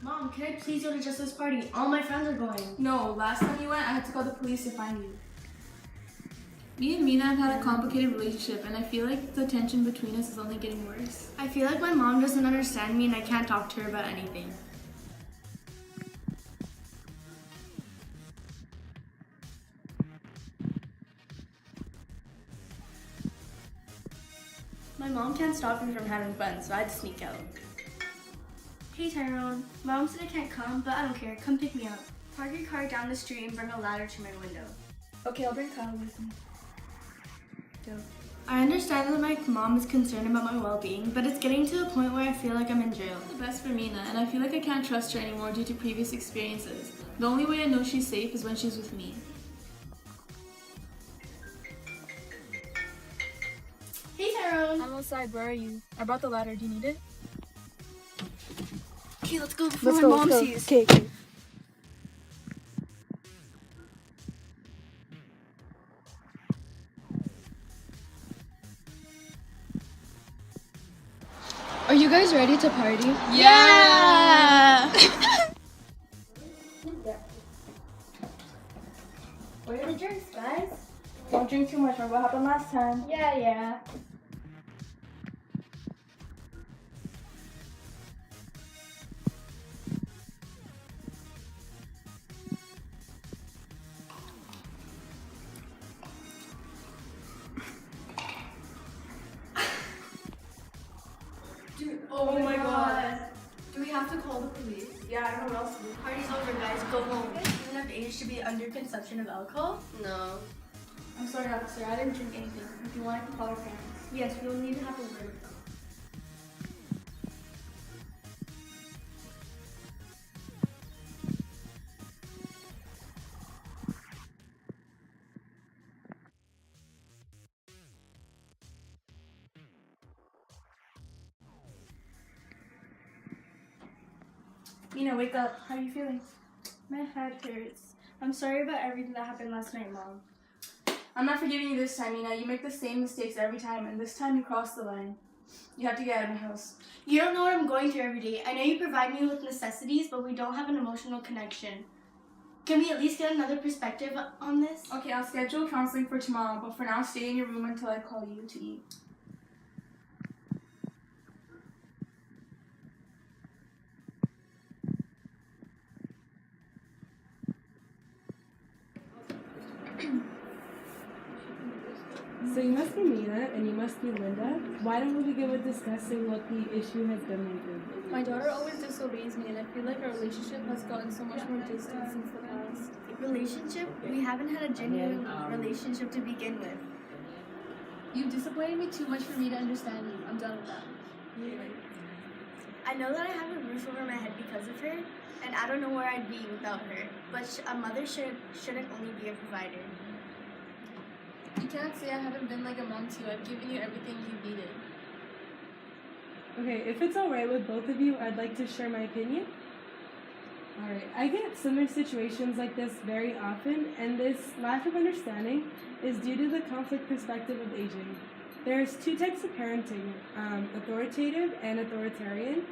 Mom, can I please go to just this party? All my friends are going. No, last time you went, I had to call the police to find you. Me and Mina have had a complicated relationship, and I feel like the tension between us is only getting worse. I feel like my mom doesn't understand me and I can't talk to her about anything. My mom can't stop me from having fun, so I had to sneak out. Hey Tyrone, Mom said I can't come, but I don't care. Come pick me up. Park your car down the street and bring a ladder to my window. Okay, I'll bring Kyle with me. Go. I understand that my mom is concerned about my well-being, but it's getting to the point where I feel like I'm in jail. The best for Mina, and I feel like I can't trust her anymore due to previous experiences. The only way I know she's safe is when she's with me. Hey Tyrone! I'm outside, where are you? I brought the ladder, do you need it? Okay, let's go before my mom sees. Okay. Are you guys ready to party? Yeah! Where are the drinks, guys? Don't drink too much, remember what happened last time? Yeah. Oh my god. Do we have to call the police? Yeah, I don't know what else to do. Party's over, guys. Go home. You guys even have age to be under consumption of alcohol? No. I'm sorry, officer, I didn't drink anything. If you want, I can call our parents. Yes, we'll need to have a word with them. Mina, wake up. How are you feeling? My head hurts. I'm sorry about everything that happened last night, Mom. I'm not forgiving you this time, Mina. You make the same mistakes every time, and this time you crossed the line. You have to get out of my house. You don't know what I'm going through every day. I know you provide me with necessities, but we don't have an emotional connection. Can we at least get another perspective on this? Okay, I'll schedule counseling for tomorrow, but for now, stay in your room until I call you to eat. So you must be Mina and you must be Linda. Why don't we begin with discussing what the issue has been lately? My daughter always disobeys me, and I feel like our relationship has gotten so much more distant since the past. Relationship? We haven't had a genuine relationship to begin with. You've disappointed me too much for me to understand you. I'm done with that. I know that I have a roof over my head because of her, and I don't know where I'd be without her. But a mother shouldn't only be a provider. You can't say I haven't been like a mom to you. I've given you everything you needed. Okay, if it's alright with both of you, I'd like to share my opinion. Alright, I get similar situations like this very often, and this lack of understanding is due to the conflict perspective of aging. There's two types of parenting, authoritative and authoritarian.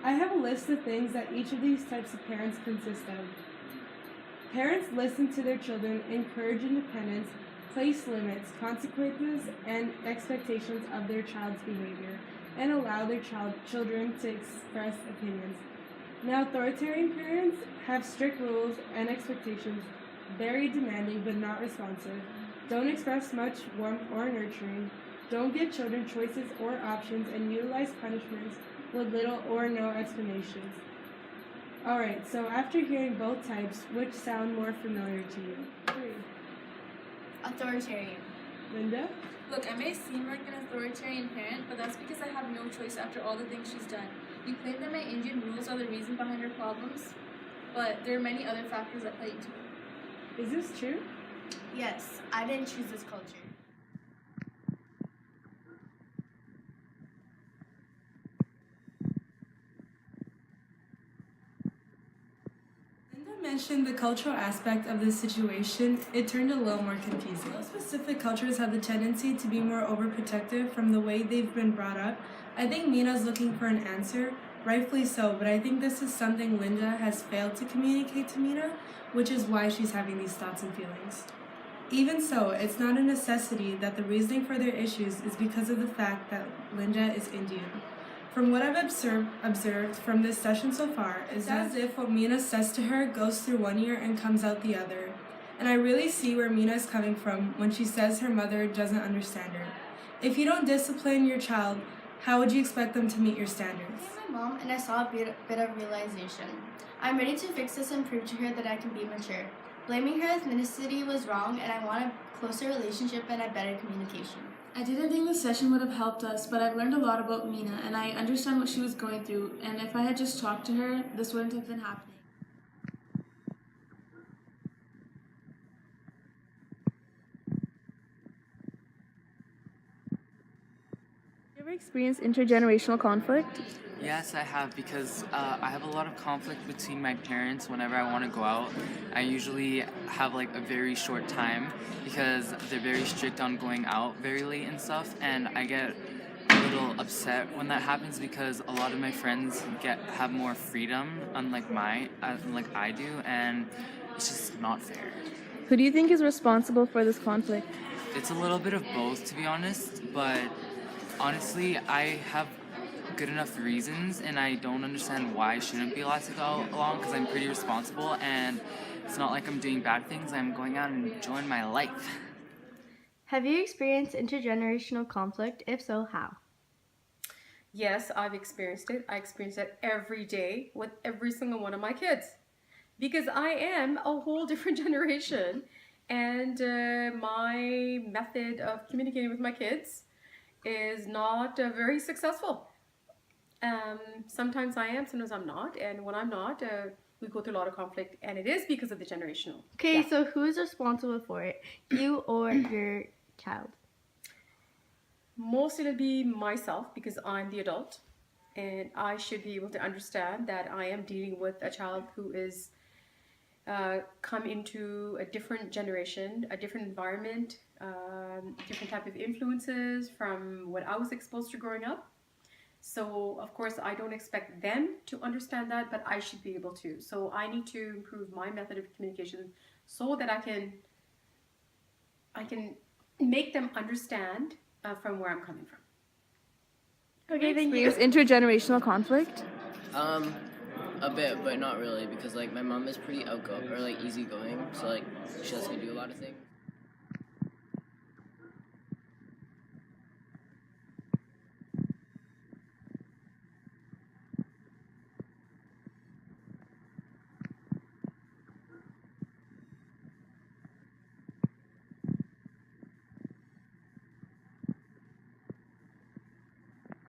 I have a list of things that each of these types of parents consist of. Parents listen to their children, encourage independence, place limits, consequences, and expectations of their child's behavior, and allow their children to express opinions. Now, authoritarian parents have strict rules and expectations, very demanding but not responsive, don't express much warmth or nurturing, don't give children choices or options, and utilize punishments with little or no explanations. Alright, so after hearing both types, which sound more familiar to you? Authoritarian. Linda? Look, I may seem like an authoritarian parent, but that's because I have no choice after all the things she's done. You claim that my Indian rules are the reason behind her problems, but there are many other factors that play into it. Is this true? Yes, I didn't choose this culture. Linda mentioned the cultural aspect of this situation. It turned a little more confusing. Most specific cultures have the tendency to be more overprotective from the way they've been brought up. I think Mina's looking for an answer, Rightfully so, but I think this is something Linda has failed to communicate to Mina, which is why she's having these thoughts and feelings. Even so, it's not a necessity that the reasoning for their issues is because of the fact that Linda is Indian. From what I've observed from this session so far, is as if what Mina says to her goes through one ear and comes out the other. And I really see where Mina is coming from when she says her mother doesn't understand her. If you don't discipline your child, how would you expect them to meet your standards? I'm my mom and I saw a bit of realization. I'm ready to fix this and prove to her that I can be mature. Blaming her ethnicity was wrong and I want a closer relationship and a better communication. I didn't think the session would have helped us, but I've learned a lot about Mina, and I understand what she was going through, and if I had just talked to her, this wouldn't have been happening. You ever experienced intergenerational conflict? Yes, I have, because I have a lot of conflict between my parents whenever I want to go out. I usually have like a very short time because they're very strict on going out very late and stuff, and I get a little upset when that happens because a lot of my friends have more freedom unlike I do, and it's just not fair. Who do you think is responsible for this conflict? It's a little bit of both, to be honest, but honestly, I have good enough reasons and I don't understand why I shouldn't be allowed to go along because I'm pretty responsible and it's not like I'm doing bad things. I'm going out and enjoying my life. Have you experienced intergenerational conflict? If so, how? Yes, I've experienced it. I experience it every day with every single one of my kids because I am a whole different generation and my method of communicating with my kids is not very successful. Sometimes I am, sometimes I'm not, and when I'm not, we go through a lot of conflict, and it is because of the generational. Okay, Yeah. so who's responsible for it? You or your child? Mostly it'll be myself because I'm the adult, and I should be able to understand that I am dealing with a child who is come into a different generation, a different environment, different type of influences from what I was exposed to growing up. So, of course, I don't expect them to understand that, but I should be able to. So I need to improve my method of communication so that I can make them understand from where I'm coming from. Okay, thank you. Is intergenerational conflict? A bit, but not really, because like my mom is pretty outgoing or like easygoing, so like she lets me do a lot of things.